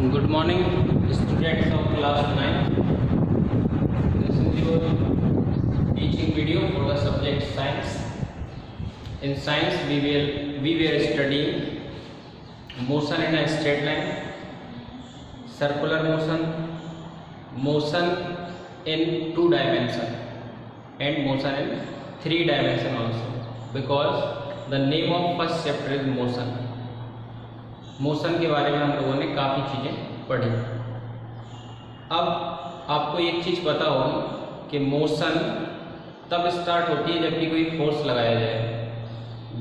Good morning, students of class 9. This is your teaching video for the subject science. In science, we were studying motion in a straight line, circular motion, motion in 2 dimension, and motion in 3 dimension also. Because the name of first chapter is motion. Motion के बारे में हम लोगों ने काफ़ी चीज़ें पढ़ी। अब आपको एक चीज़ पता होगी कि मोशन तब स्टार्ट होती है जबकि कोई फोर्स लगाया जाए।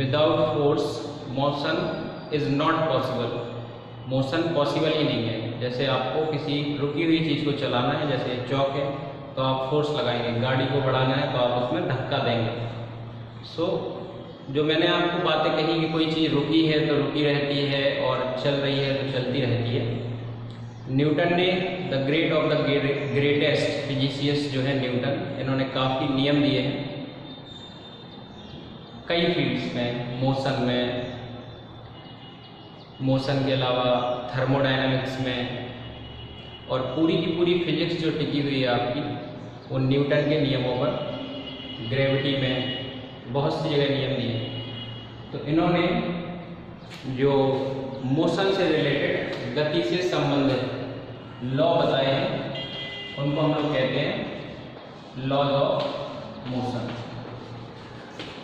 Without force motion is not possible. Motion possible ही नहीं है। जैसे आपको किसी रुकी हुई चीज़ को चलाना है, जैसे चौक है तो आप फोर्स लगाएंगे, गाड़ी को बढ़ाना है तो आप उसमें धक्का देंगे। जो मैंने आपको बातें कही कि कोई चीज़ रुकी है तो रुकी रहती है और चल रही है तो चलती रहती है। न्यूटन ने the great of the greatest physicists जो है न्यूटन, इन्होंने काफ़ी नियम दिए हैं कई फील्ड्स में, मोशन के अलावा थर्मोडायनामिक्स में, और पूरी की पूरी फिजिक्स जो टिकी हुई है आपकी वो न्यूटन के नियमों पर, ग्रेविटी में बहुत सी जगह नियम दिए। तो इन्होंने जो मोशन से रिलेटेड, गति से संबंधित लॉ बताए हैं, उनको हम लोग कहते हैं लॉज ऑफ मोशन।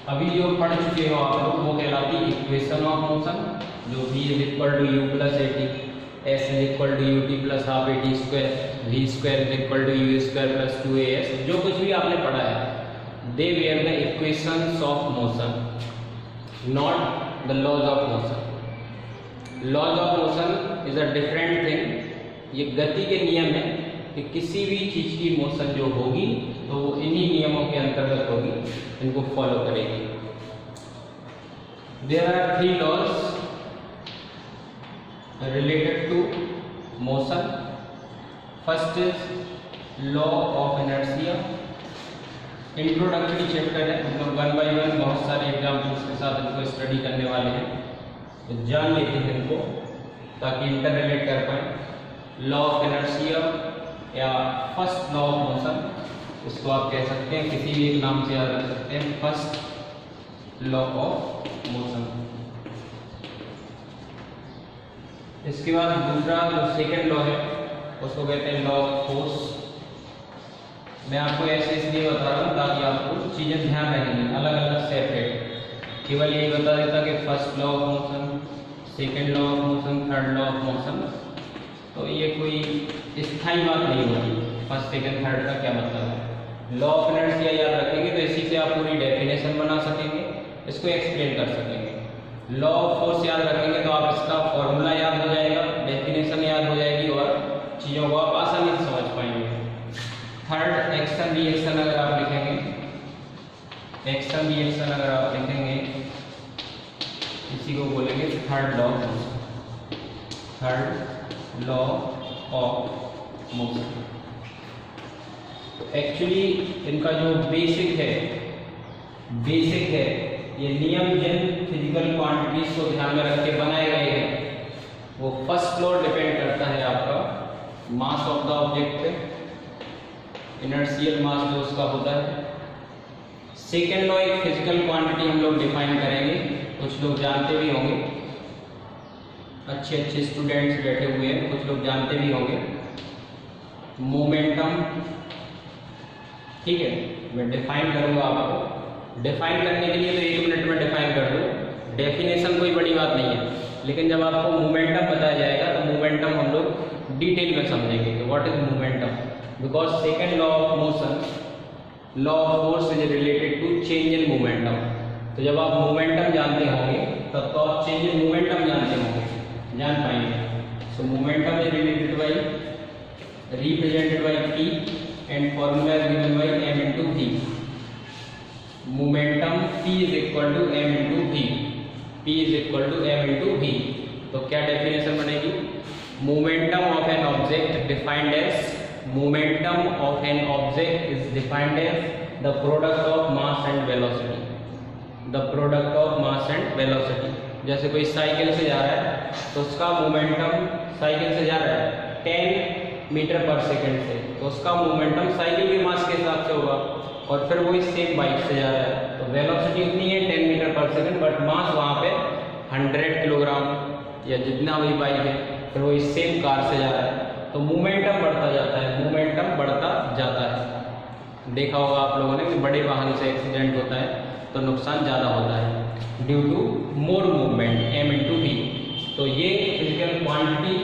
अभी जो पढ़ चुके हो आप लोग वो कहलाती है इक्वेशन ऑफ मोशन, जो v is equal to u plus a t, s is equal to u t plus half a t square, v square is equal to u square plus 2as, जो कुछ भी आपने पढ़ा है, they were the equations of motion, not the laws of motion. Laws of motion is a different thing. ये गति के नियम है कि किसी भी चीज की मोशन जो होगी तो वो इन्हीं नियमों के अंतर्गत होगी, इनको फॉलो करेगी। There are 3 laws related to motion. First is law of inertia. Introductory chapter है, हम लोग 1 by 1 बहुत सारे एग्जाम्पल्स के साथ इनको स्टडी करने वाले हैं, तो जान लेते हैं इनको ताकि इंटर रिलेट कर पाए। लॉ ऑफ इनर्शिया या फर्स्ट लॉ ऑफ मोशन, इसको आप कह सकते हैं, किसी भी एक नाम से याद रख सकते हैं, फर्स्ट लॉ ऑफ मोशन। इसके बाद दूसरा जो सेकेंड लॉ है उसको कहते हैं लॉ ऑफ फोर्स। मैं आपको ऐसे इसलिए बता रहा हूँ ताकि आपको चीज़ें ध्यान रहेंगी, अलग अलग सेपरेट। केवल यही बता देता कि first law of motion, second law of motion, third law of motion, तो ये कोई स्थायी बात नहीं होती फर्स्ट सेकेंड थर्ड का क्या मतलब है। लॉ ऑफ इनर्शिया याद रखेंगे तो इसी से आप पूरी डेफिनेशन बना सकेंगे, इसको एक्सप्लेन कर सकेंगे। लॉ ऑफ फोर्स याद रखेंगे तो आप इसका फॉर्मूला याद हो जाएगा, डेफिनेशन याद हो जाएगी और चीज़ों को आप आसानी से समझ पाएंगे। थर्ड एक्शन रिएक्शन अगर आप लिखेंगे, एक्शन रिएक्शन अगर आप लिखेंगे, इसी को बोलेंगे third law of motion, third law of motion. Actually इनका जो बेसिक है, ये नियम जिन फिजिकल क्वांटिटीज को ध्यान में रख के बनाए गए हैं, वो फर्स्ट लॉ डिपेंड करता है आपका मास ऑफ द ऑब्जेक्ट पे, इनर्शियल मास जो उसका होता है। सेकेंड लॉ एक फिजिकल क्वांटिटी हम लोग डिफाइन करेंगे, कुछ लोग जानते भी होंगे, अच्छे स्टूडेंट्स बैठे हुए हैं, कुछ लोग जानते भी होंगे, मोमेंटम। ठीक है, मैं डिफाइन करूंगा आपको। डिफाइन करने के लिए तो 1 मिनट में डिफाइन कर दो, डेफिनेशन कोई बड़ी बात नहीं है, लेकिन जब आपको मोमेंटम बताया जाएगा तो मोमेंटम हम लोग डिटेल में समझेंगे कि what is momentum. Because second law of motion, law of force is related to change in momentum. तो जब आप मोमेंटम जानते होंगे तब तो आप चेंज इन मोमेंटम जान पाएंगे। So momentum is related by, represented by p and formula is given by m into v। Momentum p is equal to m into v, p is equal to m into v। तो क्या definition बनेगी? Momentum of an object defined as, momentum of an object is defined as the product of mass and velocity, the product of mass and velocity। जैसे कोई cycle से जा रहा है तो उसका मोमेंटम साइकिल से जा रहा है 10 मीटर पर सेकंड से, तो उसका मोमेंटम साइकिल के मास के हिसाब से होगा। और फिर वो सेम बाइक से जा रहा है, तो वेलोसिटी इतनी है 10 मीटर पर सेकंड, बट मास वहाँ पे 100 किलोग्राम या जितना भी बाइक है, फिर वो सेम कार से जा रहा है, तो मोमेंटम बढ़ता जाता है, मोमेंटम बढ़ता जाता है। देखा होगा आप लोगों ने कि बड़े वाहन से एक्सीडेंट होता है तो नुकसान ज़्यादा होता है due to more movement m/v। तो ये फिजिकल क्वांटिटी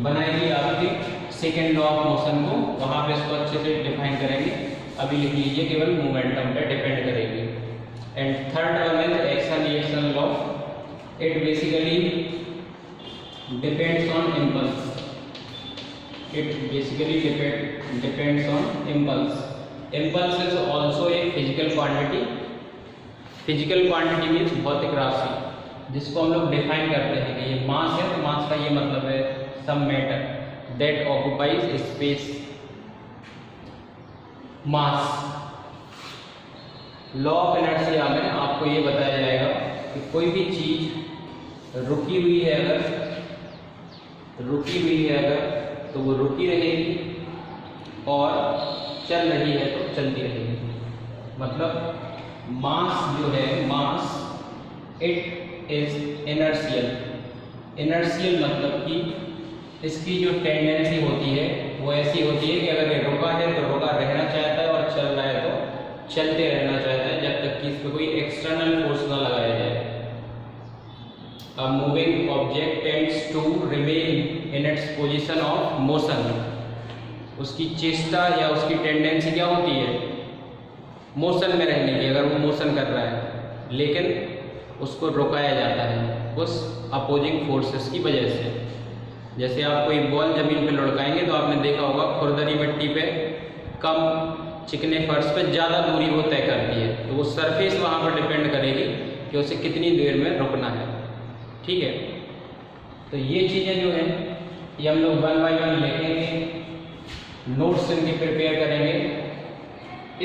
बनाएगी आपकी सेकेंड लॉ ऑफ मोशन को, वहाँ पे इसको अच्छे से डिफाइन करेंगे। अभी लिख लीजिए, केवल मोमेंटम पे डिपेंड करेगी। And third one is action reaction law. It basically depends on impulse. It basically depends on impulse. Impulse is also a physical quantity. Physical quantity means भौतिक राशि, जिसको हम लोग डिफाइन करते हैं कि ये मास है, तो मास का ये मतलब है some matter that occupies space. Mass. Law of inertia में आपको ये बताया जाएगा कि कोई भी चीज रुकी हुई है अगर तो वो रुकी रहेगी, और चल रही है तो चलती रहेगी। मतलब मास जो है, mass it is inertial. Inertial मतलब कि इसकी जो टेंडेंसी होती है वो ऐसी होती है कि अगर ये रुका है तो रुका रहना चाहता है, और चल रहा है तो चलते रहना चाहता है, जब तक कि इस पर कोई एक्सटर्नल फोर्स ना लगाया जाए। A moving object tends to remain in its position of motion. उसकी चेष्टा या उसकी टेंडेंसी क्या होती है? मोशन में रहने की, अगर वो मोशन कर रहा है, लेकिन उसको रुकाया जाता है उस अपोजिंग फोर्सेस की वजह से। जैसे आप कोई बॉल जमीन पे लुढ़काएंगे तो आपने देखा होगा खुरदरी मिट्टी पे कम चिकने फर्श पे ज़्यादा दूरी वो तय करती है, तो वो सरफेस वहाँ पर डिपेंड करेगी कि उसे कितनी देर में रुकना है। ठीक है, तो ये चीज़ें जो हैं ये हम लोग 1 बाय 1 लिखेंगे, नोट्स इनके प्रिपेयर करेंगे।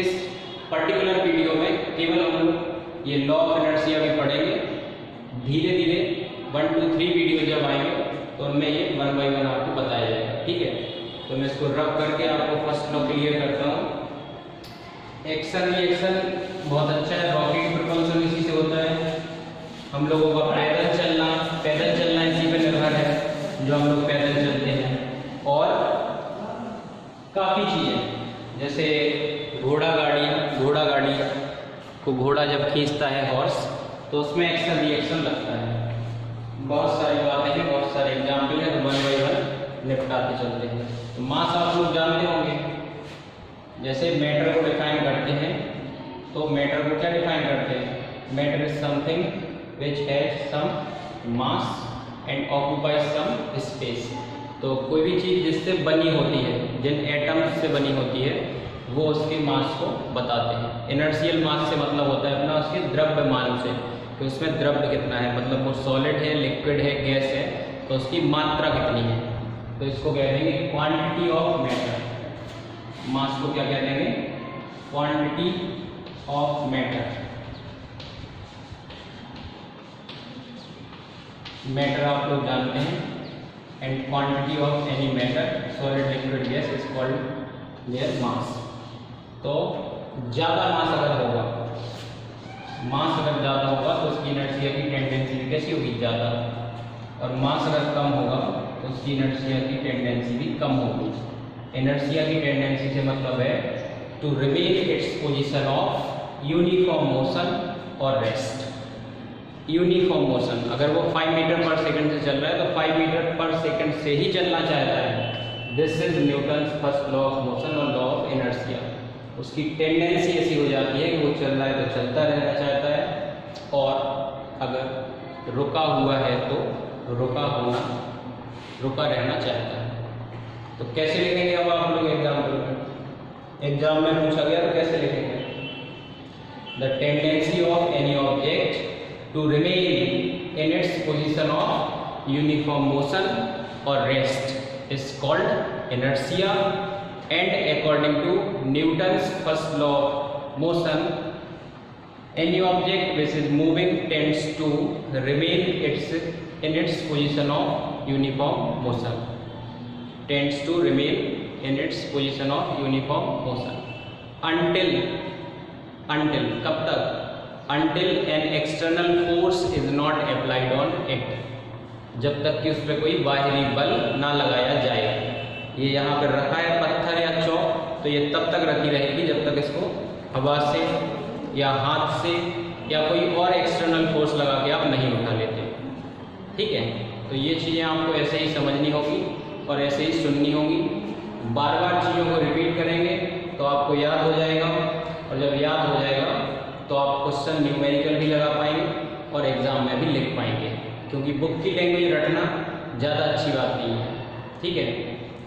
इस पर्टिकुलर वीडियो में केवल हम लोग ये लॉ ऑफ इनर्शिया भी पढ़ेंगे। धीरे धीरे 1 2 3 वीडियो जब आएंगे तो उनमें ये 1 बाय 1 आपको बताया जाएगा। ठीक है, तो मैं इसको रब करके आपको फर्स्ट लॉ क्लियर करता हूँ। एक्शन रिएक्शन बहुत अच्छा है, रॉकेट प्रोपल्शन इसी से होता है। हम लोगों का पैदल चलना इसी पर निर्भर है, जो हम लोग पैदल चलते हैं। और काफ़ी चीज़ें जैसे घोड़ा गाड़ी को घोड़ा जब खींचता है हॉर्स, तो उसमें एक्शन रिएक्शन लगता है। बहुत सारी बातें हैं, बहुत सारे एग्जाम्पल हैं, 1 बाय 1 निपटाते चलते हैं। तो मास आप लोग जानते होंगे, जैसे मैटर को डिफाइन करते हैं, तो मैटर को क्या डिफाइन करते हैं? Matter is something which has some mass and occupies some space। तो कोई भी चीज़ जिससे बनी होती है, जिन एटम्स से बनी होती है, वो उसके मास को बताते हैं। इनर्शियल मास से मतलब होता है अपना उसके द्रव्यमान से, कि उसमें द्रव्य कितना है, मतलब वो सॉलिड है, लिक्विड है, गैस है, तो उसकी मात्रा कितनी है। तो इसको कह देंगे क्वांटिटी ऑफ मैटर। मास को क्या कह देंगे? Quantity of matter. मैटर आप लोग जानते हैं, and quantity of any matter solid liquid gas is called their mass. तो ज़्यादा मास अगर होगा तो उसकी इनर्शिया की टेंडेंसी भी कैसी होगी? ज़्यादा। और मास अगर कम होगा तो उसकी इनर्शिया की टेंडेंसी भी कम होगी। इनर्शिया की टेंडेंसी से मतलब है to remain its position of uniform motion और रेस्ट। यूनिफॉर्म मोशन, अगर वो 5 मीटर पर सेकंड से चल रहा है तो 5 मीटर पर सेकंड से ही चलना चाहता है। This is Newton's first law of motion और लॉ ऑफ इनर्शिया। उसकी टेंडेंसी ऐसी हो जाती है कि वो चल रहा है तो चलता रहना चाहता है, और अगर रुका हुआ है तो रुका रहना चाहता है। तो कैसे लिखेंगे अब आप लोग एग्जाम्पल में? एग्जाम में पूछा गया तो कैसे लिखेंगे? The tendency of any object to remain in its position of uniform motion or rest is called inertia, and according to Newton's first law of motion, any object which is moving tends to remain its in its position of uniform motion, tends to remain in its position of uniform motion until कब तक? Until an external force is not applied on it, जब तक कि उस पर कोई बाहरी बल ना लगाया जाए। ये यहाँ पर रखा है पत्थर या चौक, तो ये तब तक रखी रहेगी जब तक इसको हवा से या हाथ से या कोई और एक्सटर्नल फोर्स लगा के आप नहीं उठा लेते। ठीक है, तो ये चीज़ें आपको ऐसे ही समझनी होगी और ऐसे ही सुननी होगी। बार बार चीज़ों को रिपीट करेंगे तो आपको याद हो जाएगा, और जब याद हो जाएगा तो आप क्वेश्चन न्यूमेरिकल भी लगा पाएंगे और एग्ज़ाम में भी लिख पाएंगे, क्योंकि बुक की लैंग्वेज रटना ज़्यादा अच्छी बात नहीं है। ठीक है,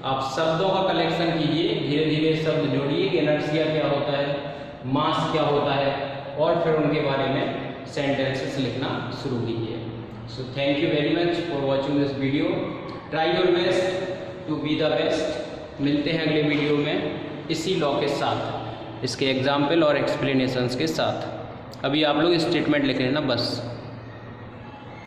आप शब्दों का कलेक्शन कीजिए, धीरे धीरे शब्द जोड़िए कि इनर्शिया क्या होता है, मास क्या होता है, और फिर उनके बारे में सेंटेंसेस लिखना शुरू कीजिए। So thank you very much for watching this video. Try your best to be the best. मिलते हैं अगले वीडियो में इसी लॉ के साथ, इसके एग्जाम्पल और एक्सप्लेनेशंस के साथ। अभी आप लोग स्टेटमेंट लिख लेना बस।